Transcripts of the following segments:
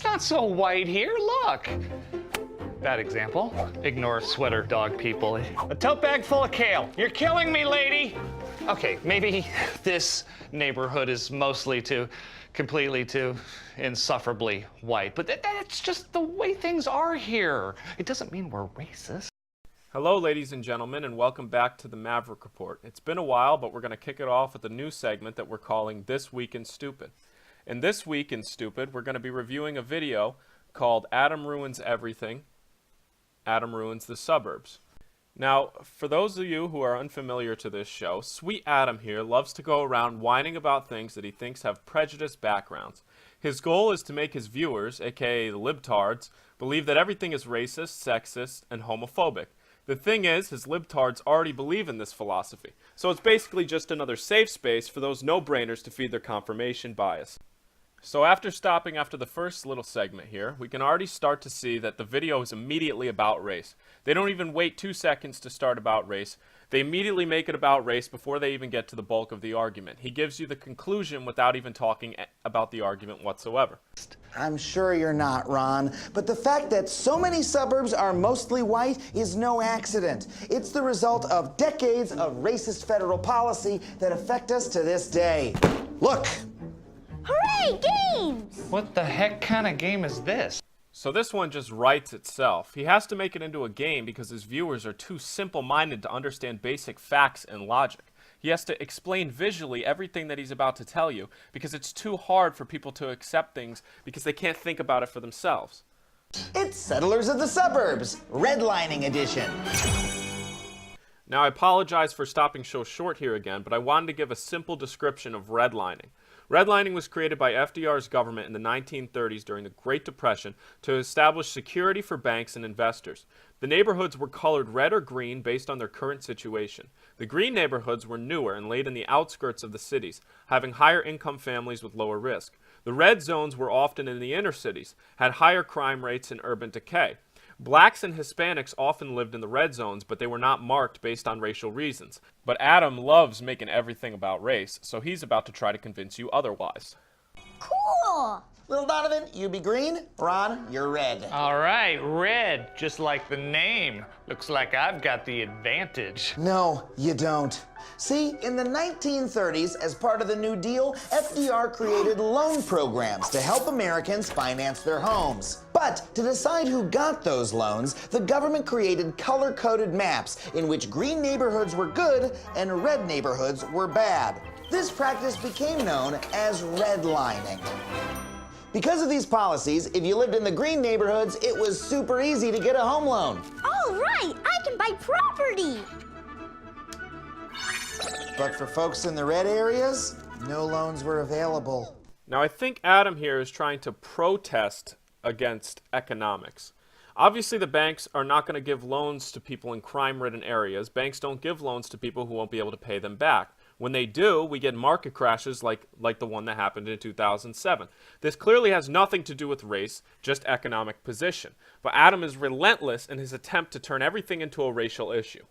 It's not so white here, look. Bad example. Ignore sweater dog people. A tote bag full of kale. You're killing me, lady. Okay, maybe this neighborhood is mostly completely insufferably white, but that's just the way things are here. It doesn't mean we're racist. Hello, ladies and gentlemen, and welcome back to the Maverick Report. It's been a while, but we're going to kick it off with a new segment that we're calling This Week in Stupid. In This Week in Stupid, we're going to be reviewing a video called Adam Ruins Everything, Adam Ruins the Suburbs. Now, for those of you who are unfamiliar to this show, Sweet Adam here loves to go around whining about things that he thinks have prejudiced backgrounds. His goal is to make his viewers, aka the libtards, believe that everything is racist, sexist, and homophobic. The thing is, his libtards already believe in this philosophy, so it's basically just another safe space for those no-brainers to feed their confirmation bias. So after stopping after the first little segment here, we can already start to see that the video is immediately about race. They don't even wait 2 seconds to start about race. They immediately make it about race before they even get to the bulk of the argument. He gives you the conclusion without even talking about the argument whatsoever. I'm sure you're not, Ron, but the fact that so many suburbs are mostly white is no accident. It's the result of decades of racist federal policy that affect us to this day. Look! Hooray, games! What the heck kind of game is this? So this one just writes itself. He has to make it into a game because his viewers are too simple-minded to understand basic facts and logic. He has to explain visually everything that he's about to tell you because it's too hard for people to accept things because they can't think about it for themselves. It's Settlers of the Suburbs, Redlining Edition. Now I apologize for stopping so short here again, but I wanted to give a simple description of redlining. Redlining was created by FDR's government in the 1930s during the Great Depression to establish security for banks and investors. The neighborhoods were colored red or green based on their current situation. The green neighborhoods were newer and laid in the outskirts of the cities, having higher income families with lower risk. The red zones were often in the inner cities, had higher crime rates and urban decay. Blacks and Hispanics often lived in the red zones, but they were not marked based on racial reasons. But Adam loves making everything about race, so he's about to try to convince you otherwise. Cool! Little Donovan, you be green. Ron, you're red. All right, red, just like the name. Looks like I've got the advantage. No, you don't. See, in the 1930s, as part of the New Deal, FDR created loan programs to help Americans finance their homes. But to decide who got those loans, the government created color-coded maps in which green neighborhoods were good and red neighborhoods were bad. This practice became known as redlining. Because of these policies, if you lived in the green neighborhoods, it was super easy to get a home loan. All right, I can buy property! But for folks in the red areas, no loans were available. Now I think Adam here is trying to protest against economics. Obviously the banks are not going to give loans to people in crime-ridden areas. Banks don't give loans to people who won't be able to pay them back. When they do, we get market crashes like the one that happened in 2007. This clearly has nothing to do with race, just economic position. But Adam is relentless in his attempt to turn everything into a racial issue.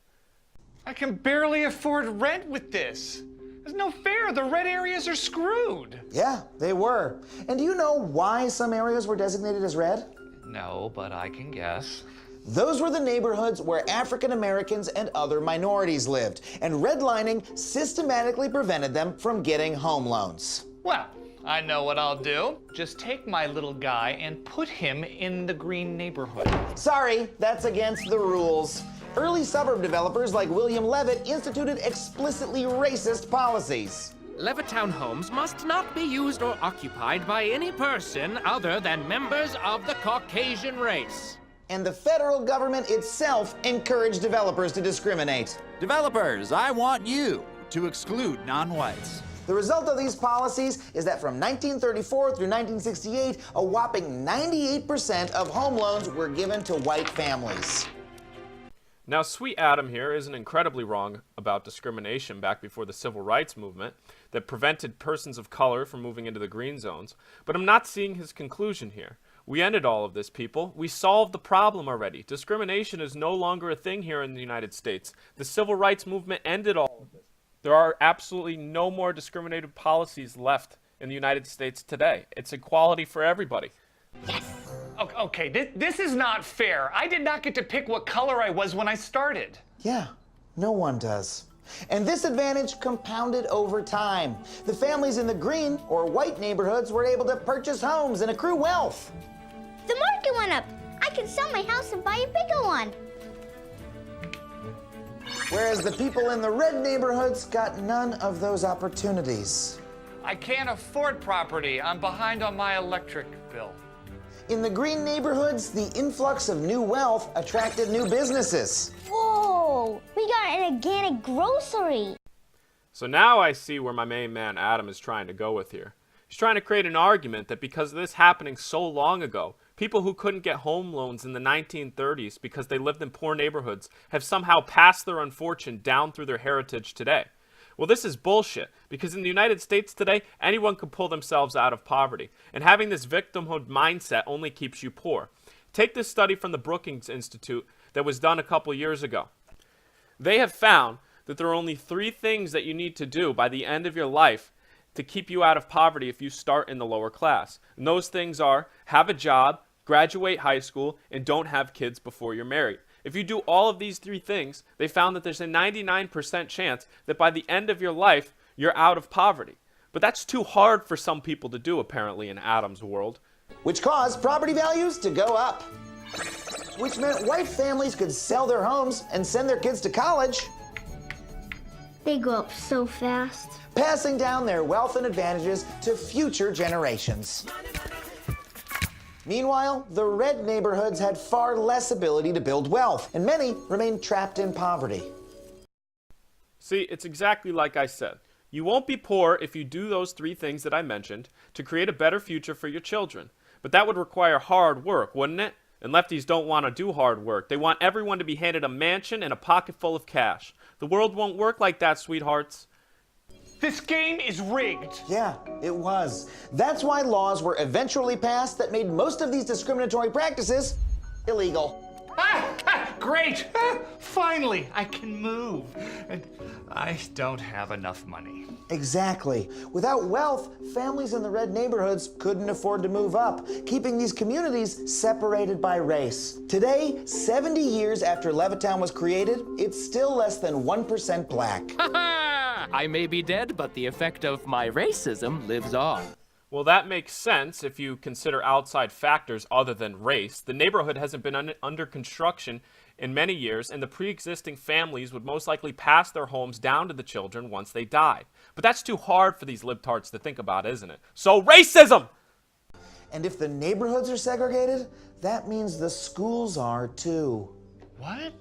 I can barely afford rent with this. There's no fair. The red areas are screwed. Yeah, they were. And do you know why some areas were designated as red? No, but I can guess. Those were the neighborhoods where African Americans and other minorities lived, and redlining systematically prevented them from getting home loans. Well, I know what I'll do. Just take my little guy and put him in the green neighborhood. Sorry, that's against the rules. Early suburb developers like William Levitt instituted explicitly racist policies. Levittown homes must not be used or occupied by any person other than members of the Caucasian race. And the federal government itself encouraged developers to discriminate. Developers, I want you to exclude non-whites. The result of these policies is that from 1934 through 1968, a whopping 98% of home loans were given to white families. Now, Sweet Adam here isn't incredibly wrong about discrimination back before the Civil Rights Movement that prevented persons of color from moving into the green zones, but I'm not seeing his conclusion here. We ended all of this, people. We solved the problem already. Discrimination is no longer a thing here in the United States. The Civil Rights Movement ended all of this. There are absolutely no more discriminative policies left in the United States today. It's equality for everybody. Yes. Okay, this is not fair. I did not get to pick what color I was when I started. Yeah, no one does. And this advantage compounded over time. The families in the green or white neighborhoods were able to purchase homes and accrue wealth. The market went up. I can sell my house and buy a bigger one. Whereas the people in the red neighborhoods got none of those opportunities. I can't afford property. I'm behind on my electric bill. In the green neighborhoods, the influx of new wealth attracted new businesses. Whoa, we got an organic grocery. So now I see where my main man Adam is trying to go with here. He's trying to create an argument that because of this happening so long ago, people who couldn't get home loans in the 1930s because they lived in poor neighborhoods have somehow passed their unfortune down through their heritage today. Well, this is bullshit, because in the United States today, anyone can pull themselves out of poverty, and having this victimhood mindset only keeps you poor. Take this study from the Brookings Institute that was done a couple years ago. They have found that there are only 3 things that you need to do by the end of your life to keep you out of poverty if you start in the lower class. And those things are have a job, graduate high school, and don't have kids before you're married. If you do all of these 3 things, they found that there's a 99% chance that by the end of your life, you're out of poverty. But that's too hard for some people to do, apparently, in Adam's world. Which caused property values to go up. Which meant white families could sell their homes and send their kids to college, They go up so fast. passing down their wealth and advantages to future generations. Meanwhile, the red neighborhoods had far less ability to build wealth, and many remained trapped in poverty. See, it's exactly like I said. You won't be poor if you do those 3 things that I mentioned to create a better future for your children. But that would require hard work, wouldn't it? And lefties don't want to do hard work. They want everyone to be handed a mansion and a pocket full of cash. The world won't work like that, sweethearts. This game is rigged. Yeah, it was. That's why laws were eventually passed that made most of these discriminatory practices illegal. Great! Finally, I can move. And I don't have enough money. Exactly. Without wealth, families in the red neighborhoods couldn't afford to move up, keeping these communities separated by race. Today, 70 years after Levittown was created, it's still less than 1% black. I may be dead, but the effect of my racism lives on. Well, that makes sense if you consider outside factors other than race. The neighborhood hasn't been under construction in many years, and the pre-existing families would most likely pass their homes down to the children once they died. But that's too hard for these libtards to think about, isn't it? So racism! And if the neighborhoods are segregated, that means the schools are too. What?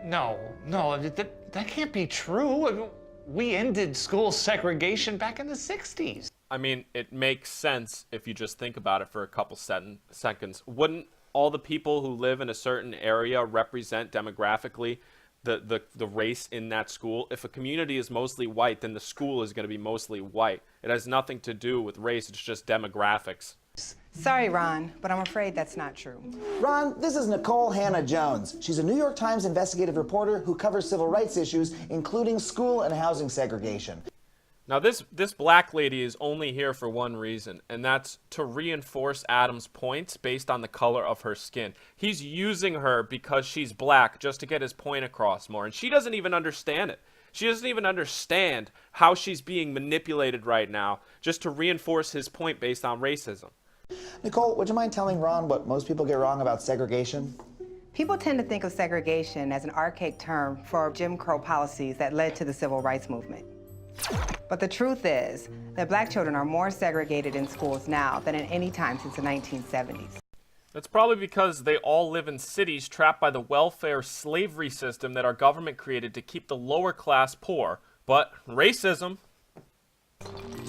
No, that can't be true. We ended school segregation back in the 60s. I mean, it makes sense if you just think about it for a couple seconds. Wouldn't all the people who live in a certain area represent demographically the race in that school? If a community is mostly white, then the school is going to be mostly white. It has nothing to do with race, it's just demographics. Sorry, Ron, but I'm afraid that's not true. Ron, this is Nicole Hannah-Jones. She's a New York Times investigative reporter who covers civil rights issues, including school and housing segregation. Now, this black lady is only here for one reason, and that's to reinforce Adam's points based on the color of her skin. He's using her because she's black just to get his point across more, and she doesn't even understand it. She doesn't even understand how she's being manipulated right now just to reinforce his point based on racism. Nicole, would you mind telling Ron what most people get wrong about segregation? People tend to think of segregation as an archaic term for Jim Crow policies that led to the civil rights movement. But the truth is that black children are more segregated in schools now than at any time since the 1970s. That's probably because they all live in cities trapped by the welfare slavery system that our government created to keep the lower class poor. But racism.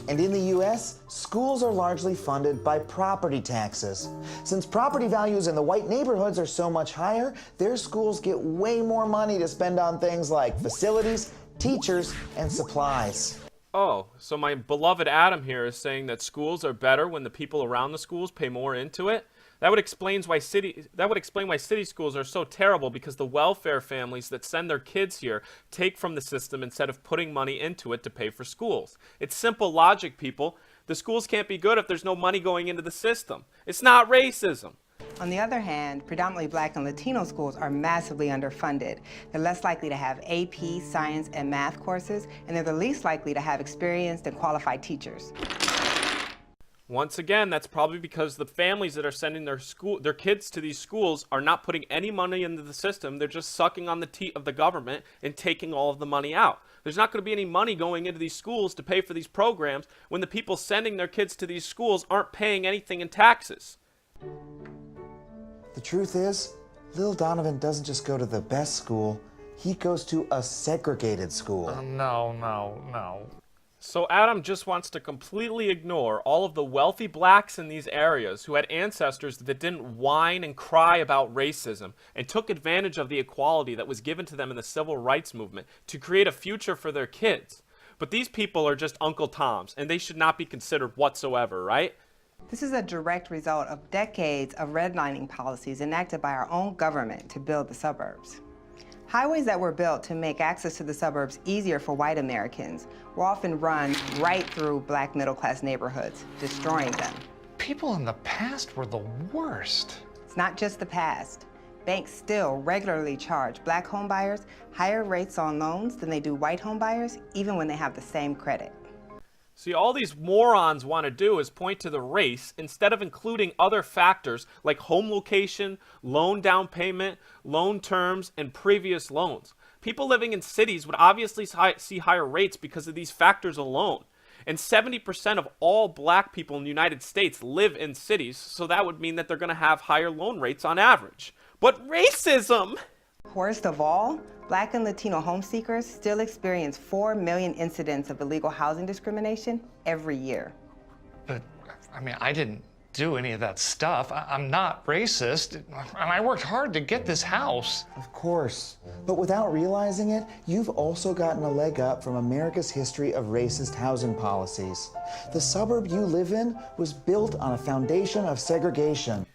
And in the U.S., schools are largely funded by property taxes. Since property values in the white neighborhoods are so much higher, their schools get way more money to spend on things like facilities, teachers, and supplies. Oh, so my beloved Adam here is saying that schools are better when the people around the schools pay more into it? That would explain why city schools are so terrible, because the welfare families that send their kids here take from the system instead of putting money into it to pay for schools. It's simple logic, people. The schools can't be good if there's no money going into the system. It's not racism. On the other hand, predominantly Black and Latino schools are massively underfunded. They're less likely to have AP, science, and math courses, and they're the least likely to have experienced and qualified teachers. Once again, that's probably because the families that are sending their kids to these schools are not putting any money into the system. They're just sucking on the teat of the government and taking all of the money out. There's not going to be any money going into these schools to pay for these programs when the people sending their kids to these schools aren't paying anything in taxes. The truth is, Lil Donovan doesn't just go to the best school, he goes to a segregated school. No. So Adam just wants to completely ignore all of the wealthy blacks in these areas who had ancestors that didn't whine and cry about racism and took advantage of the equality that was given to them in the civil rights movement to create a future for their kids. But these people are just Uncle Toms, and they should not be considered whatsoever, right? This is a direct result of decades of redlining policies enacted by our own government to build the suburbs. Highways that were built to make access to the suburbs easier for white Americans were often run right through Black middle-class neighborhoods, destroying them. People in the past were the worst. It's not just the past. Banks still regularly charge Black homebuyers higher rates on loans than they do white homebuyers, even when they have the same credit. See, all these morons want to do is point to the race instead of including other factors like home location, loan down payment, loan terms, and previous loans. People living in cities would obviously see higher rates because of these factors alone. And 70% of all Black people in the United States live in cities, so that would mean that they're going to have higher loan rates on average. But racism! Worst of all, Black and Latino home seekers still experience 4 million incidents of illegal housing discrimination every year. But, I didn't do any of that stuff. I'm not racist, and I worked hard to get this house. Of course. But without realizing it, you've also gotten a leg up from America's history of racist housing policies. The suburb you live in was built on a foundation of segregation.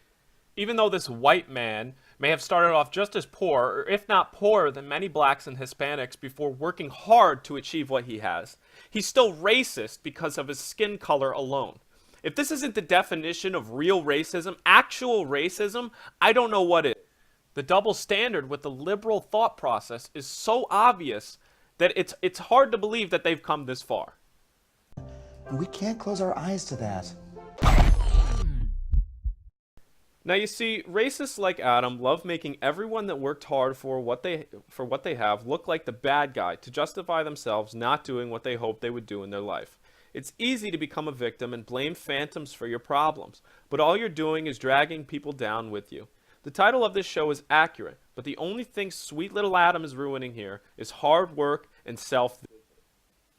Even though this white man may have started off just as poor, or if not poorer than many blacks and Hispanics before working hard to achieve what he has, he's still racist because of his skin color alone. If this isn't the definition of real racism, actual racism, I don't know what is. The double standard with the liberal thought process is so obvious that it's hard to believe that they've come this far. And we can't close our eyes to that. Now you see, racists like Adam love making everyone that worked hard for what they have look like the bad guy to justify themselves not doing what they hoped they would do in their life. It's easy to become a victim and blame phantoms for your problems, but all you're doing is dragging people down with you. The title of this show is accurate, but the only thing sweet little Adam is ruining here is hard work and self-discipline.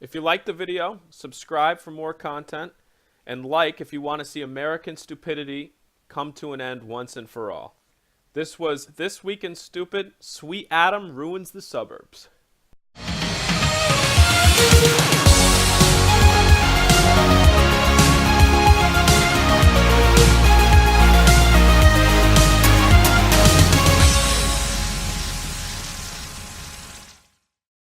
If you liked the video, subscribe for more content, and like if you want to see American stupidity come to an end once and for all. This was This Week in Stupid. Sweet Adam ruins the suburbs.